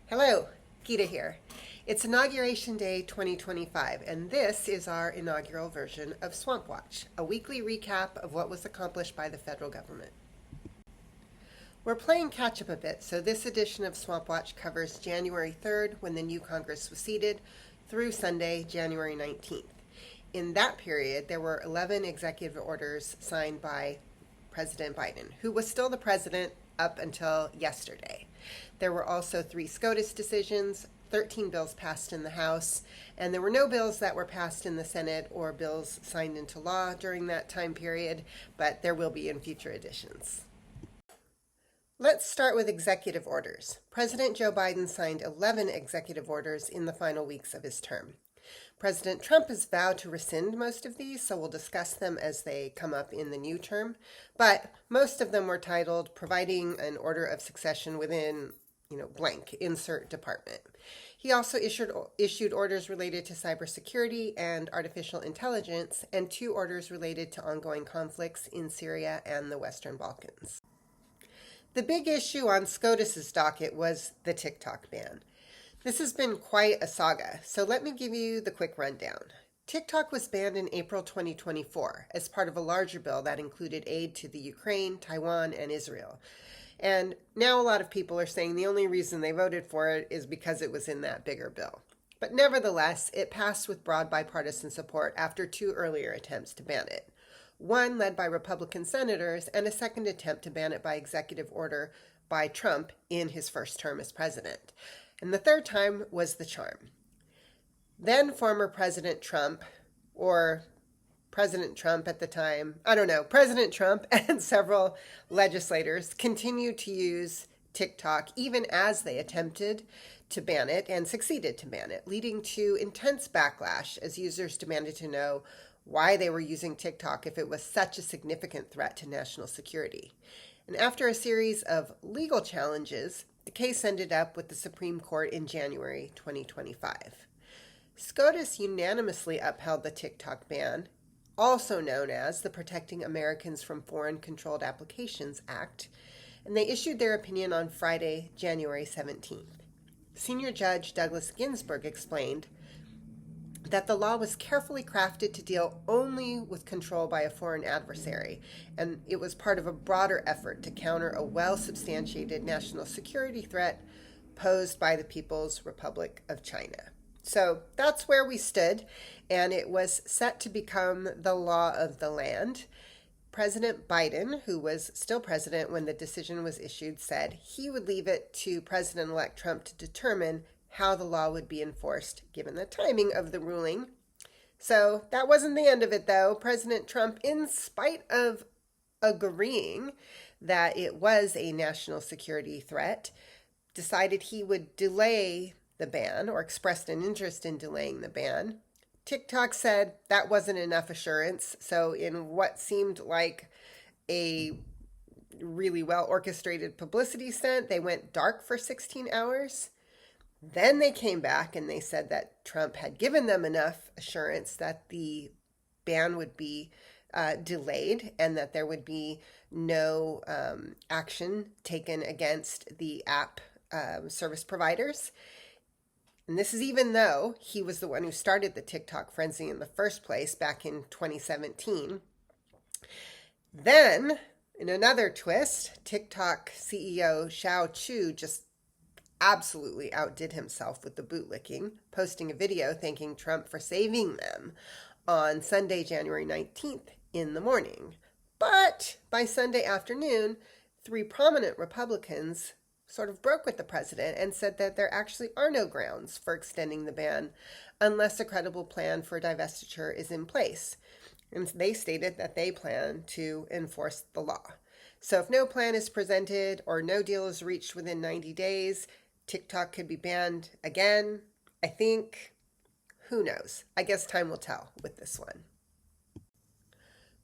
Hello, Gita here. It's Inauguration Day 2025, and this is our inaugural version of Swamp Watch, a weekly recap of what was accomplished by the federal government. We're playing catch up a bit, so this edition of Swamp Watch covers January 3rd, when the new Congress was seated, through Sunday, January 19th. In that period, there were 11 executive orders signed by President Biden, who was still the president up until yesterday. There were also 3 SCOTUS decisions, 13 bills passed in the House, and there were no bills that were passed in the Senate or bills signed into law during that time period, but there will be in future editions. Let's start with executive orders. President Joe Biden signed 11 executive orders in the final weeks of his term. President Trump has vowed to rescind most of these, so we'll discuss them as they come up in the new term. But most of them were titled Providing an Order of Succession Within, blank, insert department. He also issued orders related to cybersecurity and artificial intelligence, and 2 orders related to ongoing conflicts in Syria and the Western Balkans. The big issue on SCOTUS's docket was the TikTok ban. This has been quite a saga, so let me give you the quick rundown. TikTok was banned in April 2024 as part of a larger bill that included aid to the Ukraine, Taiwan, and Israel. And now a lot of people are saying the only reason they voted for it is because it was in that bigger bill. But nevertheless, it passed with broad bipartisan support after 2 earlier attempts to ban it. One led by Republican senators, and a second attempt to ban it by executive order by Trump in his first term as president. And the third time was the charm. Then former President Trump, or President Trump at the time, President Trump and several legislators continued to use TikTok even as they attempted to ban it and succeeded to ban it, leading to intense backlash as users demanded to know why they were using TikTok if it was such a significant threat to national security. And after a series of legal challenges, the case ended up with the Supreme Court in January 2025. SCOTUS unanimously upheld the TikTok ban, also known as the Protecting Americans from Foreign Controlled Applications Act, and they issued their opinion on Friday, January 17th. Senior Judge Douglas Ginsburg explained that the law was carefully crafted to deal only with control by a foreign adversary, and it was part of a broader effort to counter a well-substantiated national security threat posed by the People's Republic of China. So that's where we stood, and it was set to become the law of the land. President Biden, who was still president when the decision was issued, said he would leave it to President-elect Trump to determine how the law would be enforced given the timing of the ruling. So that wasn't the end of it, though. President Trump, in spite of agreeing that it was a national security threat, decided he would delay the ban, or expressed an interest in delaying the ban. TikTok said that wasn't enough assurance, so in what seemed like a really well orchestrated publicity stunt, they went dark for 16 hours. Then they came back and they said that Trump had given them enough assurance that the ban would be delayed and that there would be no action taken against the app service providers. And this is even though he was the one who started the TikTok frenzy in the first place back in 2017. Then, in another twist, TikTok CEO Shou Chew just absolutely outdid himself with the bootlicking, posting a video thanking Trump for saving them on Sunday, January 19th in the morning. But by Sunday afternoon, 3 prominent Republicans sort of broke with the president and said that there actually are no grounds for extending the ban unless a credible plan for divestiture is in place. And they stated that they plan to enforce the law. So if no plan is presented or no deal is reached within 90 days, TikTok could be banned again. I think, who knows? I guess time will tell with this one.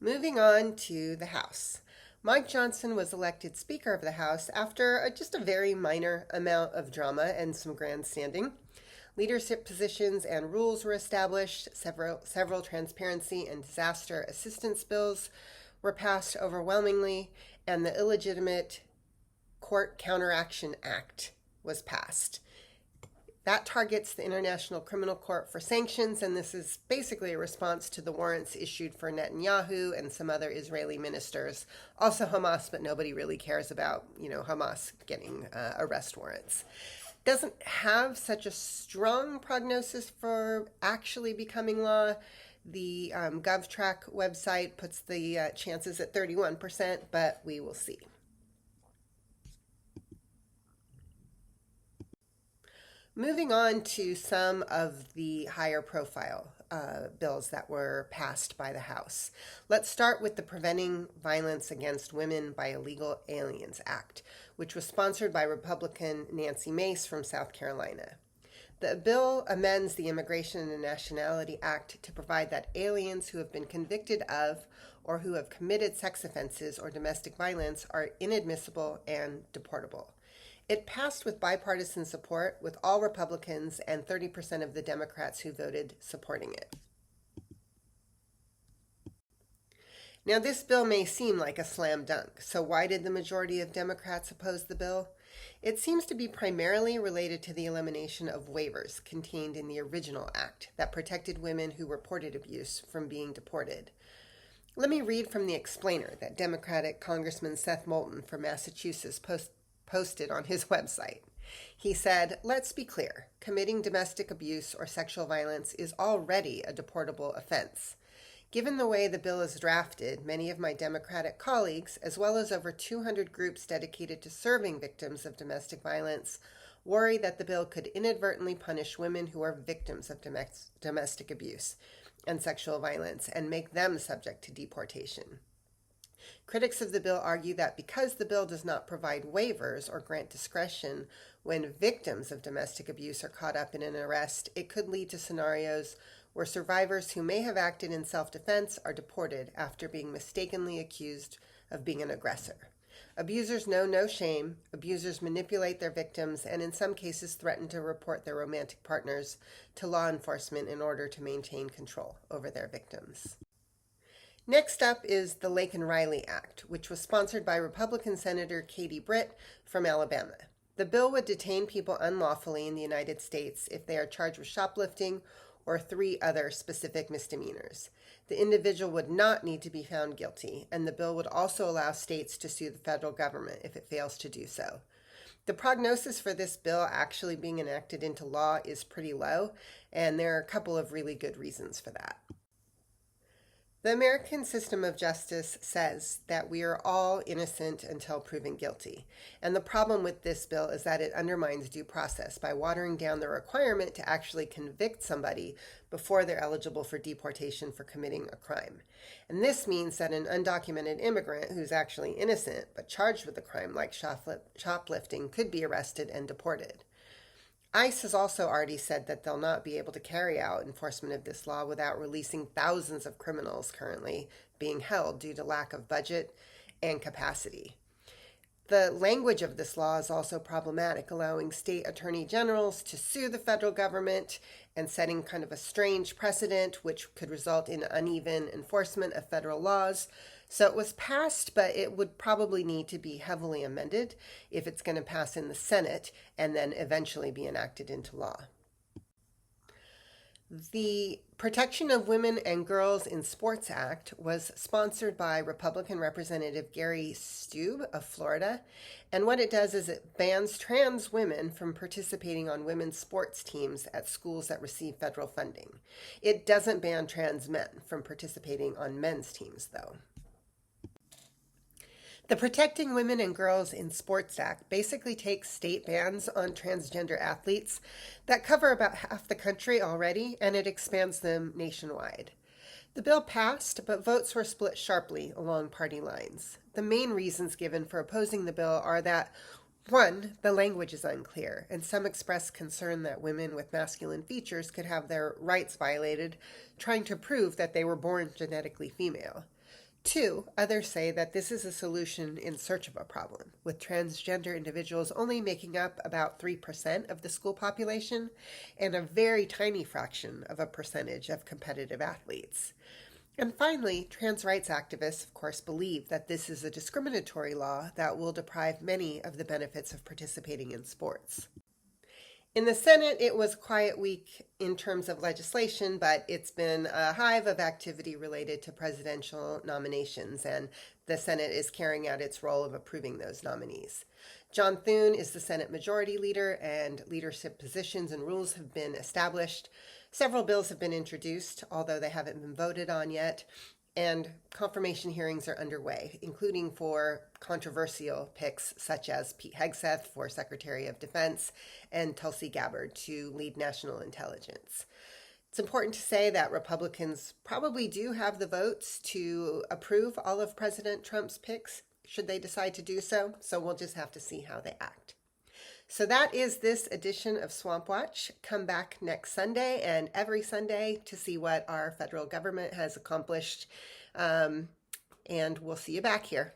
Moving on to the House. Mike Johnson was elected Speaker of the House after just a very minor amount of drama and some grandstanding. Leadership positions and rules were established. Several transparency and disaster assistance bills were passed overwhelmingly, and the illegitimate Court Counteraction Act was passed. That targets the International Criminal Court for sanctions, and this is basically a response to the warrants issued for Netanyahu and some other Israeli ministers, also Hamas, but nobody really cares about, Hamas getting arrest warrants. Doesn't have such a strong prognosis for actually becoming law. The GovTrack website puts the chances at 31%, but we will see. Moving on to some of the higher profile bills that were passed by the House. Let's start with the Preventing Violence Against Women by Illegal Aliens Act, which was sponsored by Republican Nancy Mace from South Carolina. The bill amends the Immigration and Nationality Act to provide that aliens who have been convicted of or who have committed sex offenses or domestic violence are inadmissible and deportable. It passed with bipartisan support, with all Republicans and 30% of the Democrats who voted supporting it. Now, this bill may seem like a slam dunk, so why did the majority of Democrats oppose the bill? It seems to be primarily related to the elimination of waivers contained in the original act that protected women who reported abuse from being deported. Let me read from the explainer that Democratic Congressman Seth Moulton from Massachusetts posted on his website. He said, "Let's be clear, committing domestic abuse or sexual violence is already a deportable offense. Given the way the bill is drafted, many of my Democratic colleagues, as well as over 200 groups dedicated to serving victims of domestic violence, worry that the bill could inadvertently punish women who are victims of domestic abuse and sexual violence and make them subject to deportation." Critics of the bill argue that because the bill does not provide waivers or grant discretion when victims of domestic abuse are caught up in an arrest, it could lead to scenarios where survivors who may have acted in self-defense are deported after being mistakenly accused of being an aggressor. Abusers know no shame, abusers manipulate their victims, and in some cases threaten to report their romantic partners to law enforcement in order to maintain control over their victims. Next up is the Laken Riley Act, which was sponsored by Republican Senator Katie Britt from Alabama. The bill would detain people unlawfully in the United States if they are charged with shoplifting or 3 other specific misdemeanors. The individual would not need to be found guilty, and the bill would also allow states to sue the federal government if it fails to do so. The prognosis for this bill actually being enacted into law is pretty low, and there are a couple of really good reasons for that. The American system of justice says that we are all innocent until proven guilty. And the problem with this bill is that it undermines due process by watering down the requirement to actually convict somebody before they're eligible for deportation for committing a crime. And this means that an undocumented immigrant who's actually innocent but charged with a crime like shoplifting could be arrested and deported. ICE has also already said that they'll not be able to carry out enforcement of this law without releasing thousands of criminals currently being held due to lack of budget and capacity. The language of this law is also problematic, allowing state attorney generals to sue the federal government and setting kind of a strange precedent, which could result in uneven enforcement of federal laws. So it was passed, but it would probably need to be heavily amended if it's going to pass in the Senate and then eventually be enacted into law. The Protection of Women and Girls in Sports Act was sponsored by Republican Representative Gary Stube of Florida, and what it does is it bans trans women from participating on women's sports teams at schools that receive federal funding. It doesn't ban trans men from participating on men's teams, though. The Protecting Women and Girls in Sports Act basically takes state bans on transgender athletes that cover about half the country already, and it expands them nationwide. The bill passed, but votes were split sharply along party lines. The main reasons given for opposing the bill are that, 1, the language is unclear, and some express concern that women with masculine features could have their rights violated, trying to prove that they were born genetically female. 2, others say that this is a solution in search of a problem, with transgender individuals only making up about 3% of the school population and a very tiny fraction of a percentage of competitive athletes. And finally, trans rights activists, of course, believe that this is a discriminatory law that will deprive many of the benefits of participating in sports. In the Senate, it was a quiet week in terms of legislation, but it's been a hive of activity related to presidential nominations, and the Senate is carrying out its role of approving those nominees. John Thune is the Senate Majority Leader, and leadership positions and rules have been established. Several bills have been introduced, although they haven't been voted on yet, and confirmation hearings are underway, including for controversial picks such as Pete Hegseth for Secretary of Defense and Tulsi Gabbard to lead national intelligence. It's important to say that Republicans probably do have the votes to approve all of President Trump's picks, should they decide to do so, so we'll just have to see how they act. So that is this edition of Swamp Watch. Come back next Sunday and every Sunday to see what our federal government has accomplished. And we'll see you back here.